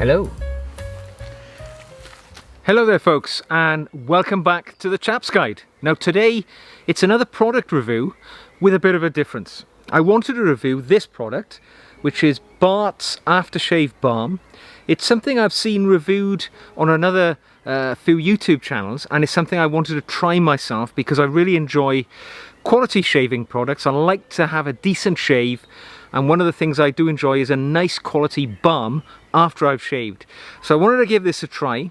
Hello. Hello there folks, and welcome back to the Chap's Guide. Now today it's another product review with a bit of a difference. I wanted to review this product, which is Barts Aftershave Balm. It's something I've seen reviewed on another few YouTube channels, and it's something I wanted to try myself because I really enjoy quality shaving products. I like to have a decent shave, and one of the things I do enjoy is a nice quality balm after I've shaved. So I wanted to give this a try,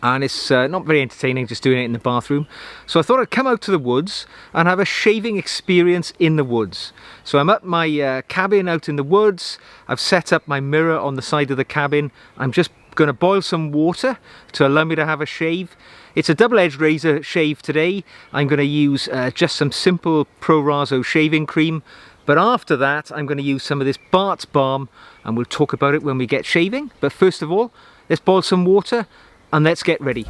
and it's not very entertaining just doing it in the bathroom. So I thought I'd come out to the woods and have a shaving experience in the woods. So I'm at my cabin out in the woods. I've set up my mirror on the side of the cabin. I'm just going to boil some water to allow me to have a shave. It's a double-edged razor shave today. I'm going to use just some simple Pro Raso shaving cream. But after that, I'm going to use some of this Barts Balm, and we'll talk about it when we get shaving. But first of all, let's boil some water and let's get ready.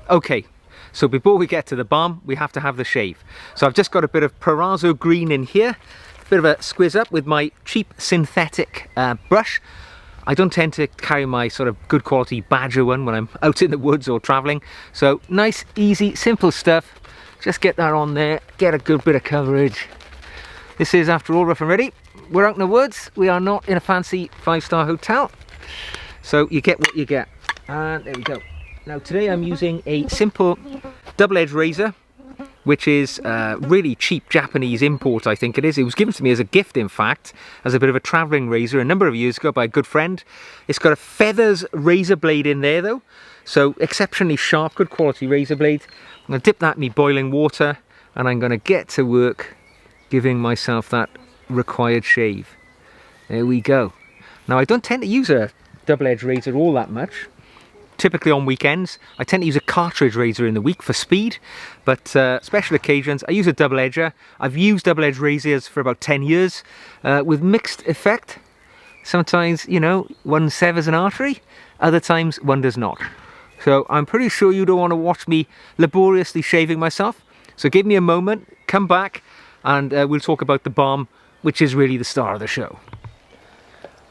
Okay, so before we get to the balm, we have to have the shave. So I've just got a bit of Pro Raso green in here, a bit of a squiz up with my cheap synthetic brush. I don't tend to carry my sort of good quality Badger one when I'm out in the woods or traveling. So nice, easy, simple stuff. Just get that on there, get a good bit of coverage. This is, after all, rough and ready. We're out in the woods. We are not in a fancy 5-star hotel. So you get what you get. And there we go. Now today I'm using a simple double-edged razor, which is really cheap Japanese import, I think it is. It was given to me as a gift, in fact, as a bit of a travelling razor a number of years ago by a good friend. It's got a feathers razor blade in there though, so exceptionally sharp, good quality razor blade. I'm going to dip that in me boiling water, and I'm going to get to work giving myself that required shave. There we go. Now I don't tend to use a double-edged razor all that much. Typically on weekends, I tend to use a cartridge razor in the week for speed, but special occasions I use a double edger. I've used double-edged razors for about 10 years with mixed effect. Sometimes, you know, one severs an artery, other times one does not. So I'm pretty sure you don't want to watch me laboriously shaving myself. So give me a moment, come back, and we'll talk about the balm, which is really the star of the show.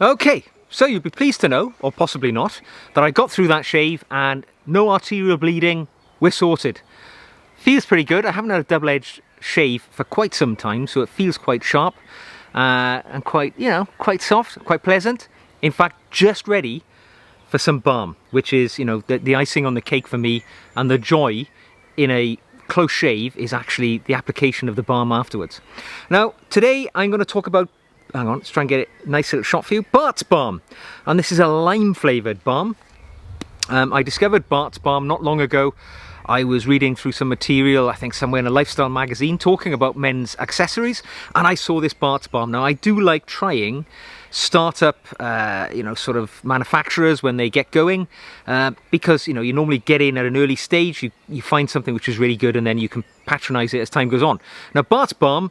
Okay. So you'll be pleased to know, or possibly not, that I got through that shave and no arterial bleeding. We're sorted. Feels pretty good. I haven't had a double-edged shave for quite some time, so it feels quite sharp and quite, you know, quite soft, quite pleasant. In fact, just ready for some balm, which is, you know, the icing on the cake for me, and the joy in a close shave is actually the application of the balm afterwards. Now, today I'm going to talk about, hang on, let's try and get it a nice little shot for you. Barts Balm, and this is a lime flavoured balm. I discovered Barts Balm not long ago. I was reading through some material, I think somewhere in a lifestyle magazine, talking about men's accessories, and I saw this Barts Balm. Now I do like trying startup, you know, sort of manufacturers when they get going, because, you know, you normally get in at an early stage, you find something which is really good, and then you can patronise it as time goes on. Now Barts Balm,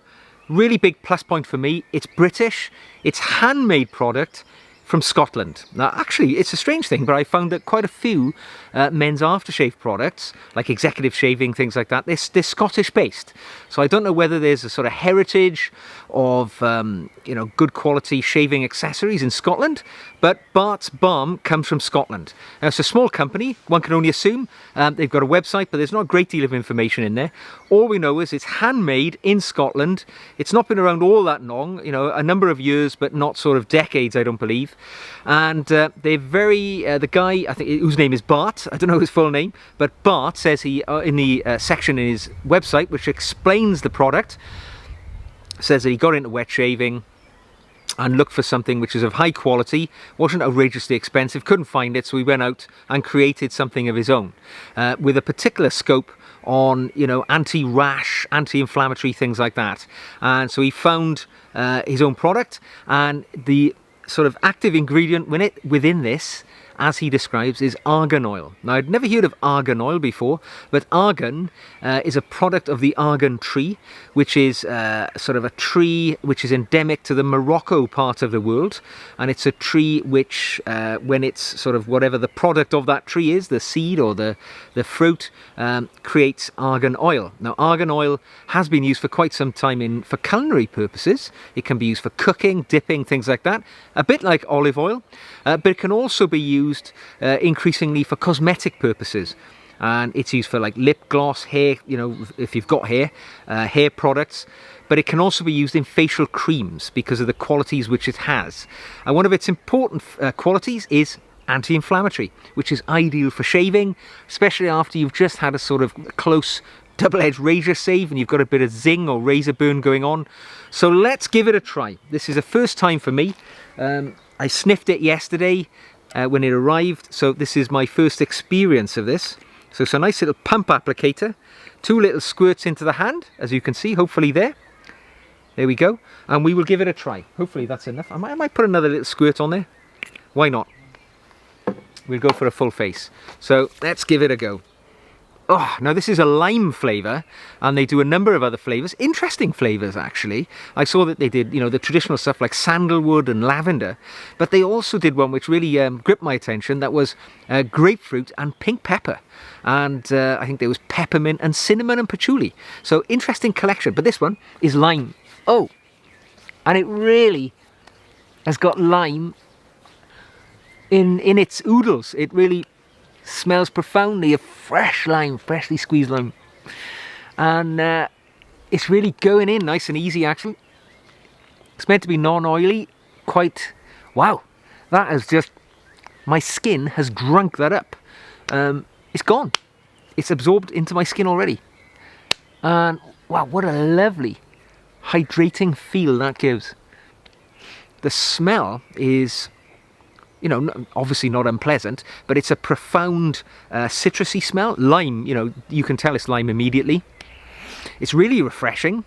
really big plus point for me, it's British, it's handmade product from Scotland. Now actually it's a strange thing, but I found that quite a few men's aftershave products, like executive shaving, things like that, they're Scottish based. So I don't know whether there's a sort of heritage of you know, good quality shaving accessories in Scotland, but Barts Balm comes from Scotland. Now, it's a small company, one can only assume. They've got a website, but there's not a great deal of information in there. All we know is it's handmade in Scotland. It's not been around all that long, you know, a number of years, but not sort of decades, I don't believe. And they're very, the guy, I think, whose name is Bart, I don't know his full name, but Bart says he, in the section in his website, which explains the product, says that he got into wet shaving and looked for something which is of high quality, wasn't outrageously expensive, couldn't find it, so he went out and created something of his own with a particular scope on, you know, anti-rash, anti-inflammatory, things like that. And so he found his own product, and the sort of active ingredient within this, as he describes, is argan oil. Now, I'd never heard of argan oil before, but argan is a product of the argan tree, which is sort of a tree which is endemic to the Morocco part of the world. And it's a tree which, when it's sort of whatever the product of that tree is, the seed or the fruit, creates argan oil. Now, argan oil has been used for quite some time for culinary purposes. It can be used for cooking, dipping, things like that, a bit like olive oil, but it can also be used increasingly for cosmetic purposes, and it's used for like lip gloss, hair, you know, if you've got hair, hair products, but it can also be used in facial creams because of the qualities which it has. And one of its important qualities is anti-inflammatory, which is ideal for shaving, especially after you've just had a sort of close double-edged razor shave and you've got a bit of zing or razor burn going on. So let's give it a try. This is a first time for me. I sniffed it yesterday when it arrived, so this is my first experience of this. So it's a nice little pump applicator, 2 little squirts into the hand, as you can see, hopefully there we go, and we will give it a try. Hopefully that's enough. I might put another little squirt on there, why not? We'll go for a full face, so let's give it a go. Oh, now this is a lime flavour, and they do a number of other flavours, interesting flavours actually. I saw that they did, you know, the traditional stuff like sandalwood and lavender, but they also did one which really gripped my attention, that was grapefruit and pink pepper. And I think there was peppermint and cinnamon and patchouli. So interesting collection, but this one is lime. Oh, and it really has got lime in its oodles. It really smells profoundly of fresh lime, freshly squeezed lime, and it's really going in nice and easy actually. It's meant to be non-oily, quite, wow, that is just, my skin has drunk that up. It's gone, it's absorbed into my skin already, and wow, what a lovely hydrating feel that gives. The smell is, you know, obviously not unpleasant, but it's a profound citrusy smell. Lime, you know, you can tell it's lime immediately. It's really refreshing.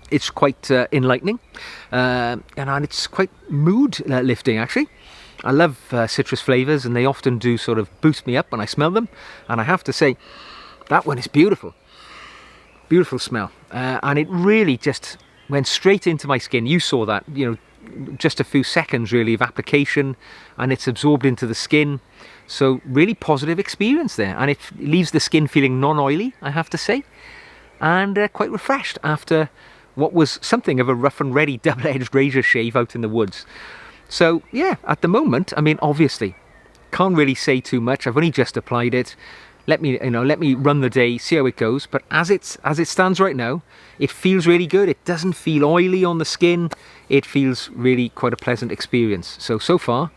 It's quite enlightening, and it's quite mood lifting actually. I love citrus flavours, and they often do sort of boost me up when I smell them, and I have to say that one is beautiful. Beautiful smell, and it really just went straight into my skin. You saw that, you know, just a few seconds really of application, and it's absorbed into the skin. So really positive experience there, and it leaves the skin feeling non-oily, I have to say, and quite refreshed after what was something of a rough and ready double-edged razor shave out in the woods. So yeah, at the moment, I mean, obviously can't really say too much. I've only just applied it. Let me run the day, see how it goes. But as it stands right now, it feels really good. It doesn't feel oily on the skin. It feels really quite a pleasant experience. So far,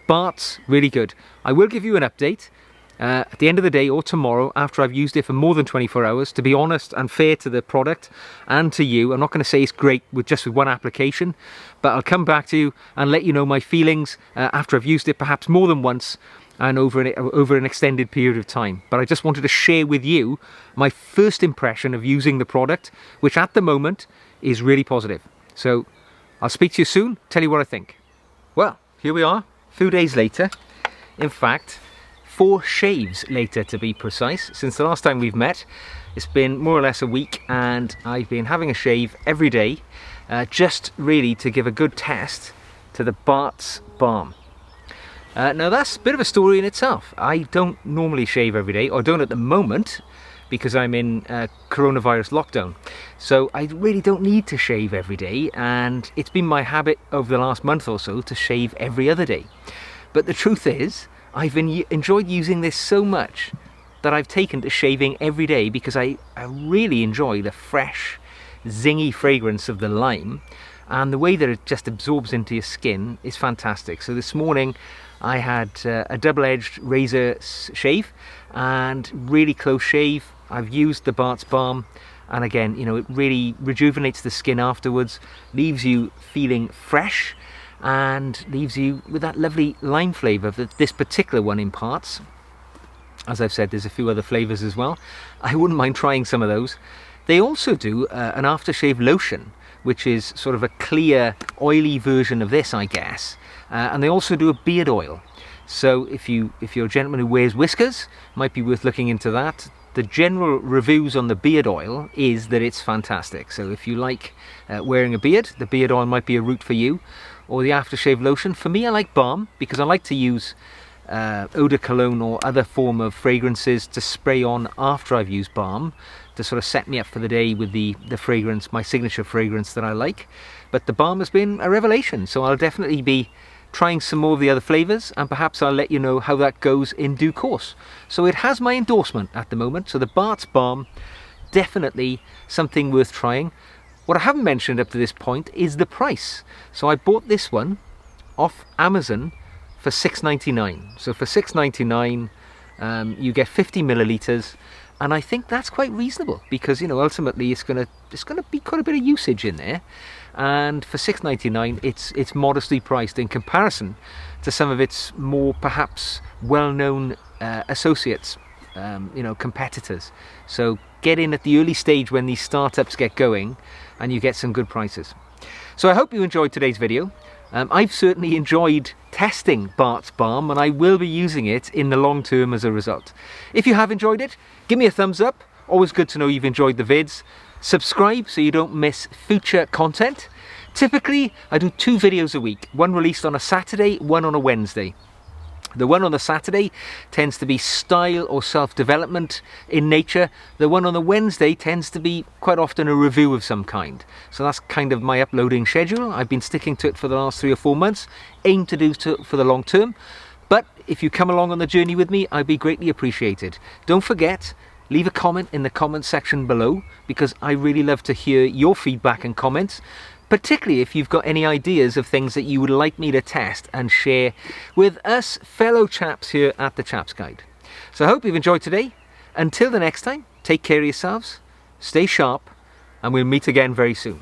Bart's really good. I will give you an update at the end of the day or tomorrow after I've used it for more than 24 hours. To be honest and fair to the product and to you, I'm not going to say it's great with just one application, but I'll come back to you and let you know my feelings after I've used it perhaps more than once, and over an extended period of time. But I just wanted to share with you my first impression of using the product, which at the moment is really positive. So I'll speak to you soon, tell you what I think. Well, here we are, a few days later. In fact, 4 shaves later to be precise. Since the last time we've met, it's been more or less a week, and I've been having a shave every day, just really to give a good test to the Barts Balm. Now that's a bit of a story in itself. I don't normally shave every day, or don't at the moment, because I'm in coronavirus lockdown. So I really don't need to shave every day, and it's been my habit over the last month or so to shave every other day. But the truth is, I've enjoyed using this so much that I've taken to shaving every day, because I really enjoy the fresh, zingy fragrance of the lime, and the way that it just absorbs into your skin is fantastic. So this morning I had a double-edged razor shave and really close shave. I've used the Barts Balm, and again, you know, it really rejuvenates the skin afterwards, leaves you feeling fresh, and leaves you with that lovely lime flavour that this particular one imparts. As I've said, there's a few other flavours as well. I wouldn't mind trying some of those. They also do an aftershave lotion, which is sort of a clear, oily version of this, I guess. And they also do a beard oil. So if you're a gentleman who wears whiskers, might be worth looking into that. The general reviews on the beard oil is that it's fantastic. So if you like wearing a beard, the beard oil might be a route for you. Or the aftershave lotion. For me, I like Balm, because I like to use eau de cologne or other form of fragrances to spray on after I've used Balm, to sort of set me up for the day with the fragrance, my signature fragrance that I like. But the Balm has been a revelation, so I'll definitely be trying some more of the other flavours, and perhaps I'll let you know how that goes in due course. So it has my endorsement at the moment. So the Barts Balm, definitely something worth trying. What I haven't mentioned up to this point is the price. So I bought this one off Amazon for $6.99. So for $6.99 you get 50 millilitres, and I think that's quite reasonable, because, you know, ultimately it's gonna be quite a bit of usage in there, and for $6.99 it's modestly priced in comparison to some of its more perhaps well-known associates, you know, competitors. So get in at the early stage when these startups get going, and you get some good prices. So I hope you enjoyed today's video. I've certainly enjoyed testing Barts Balm, and I will be using it in the long term as a result. If you have enjoyed it, give me a thumbs up. Always good to know you've enjoyed the vids. Subscribe so you don't miss future content. Typically, I do 2 videos a week, one released on a Saturday, one on a Wednesday. The one on the Saturday tends to be style or self-development in nature. The one on the Wednesday tends to be quite often a review of some kind. So that's kind of my uploading schedule. I've been sticking to it for the last 3 or 4 months. Aim to do so for the long term. But if you come along on the journey with me, I'd be greatly appreciated. Don't forget, leave a comment in the comment section below, because I really love to hear your feedback and comments. Particularly if you've got any ideas of things that you would like me to test and share with us fellow chaps here at the Chaps Guide. So I hope you've enjoyed today. Until the next time, take care of yourselves, stay sharp, and we'll meet again very soon.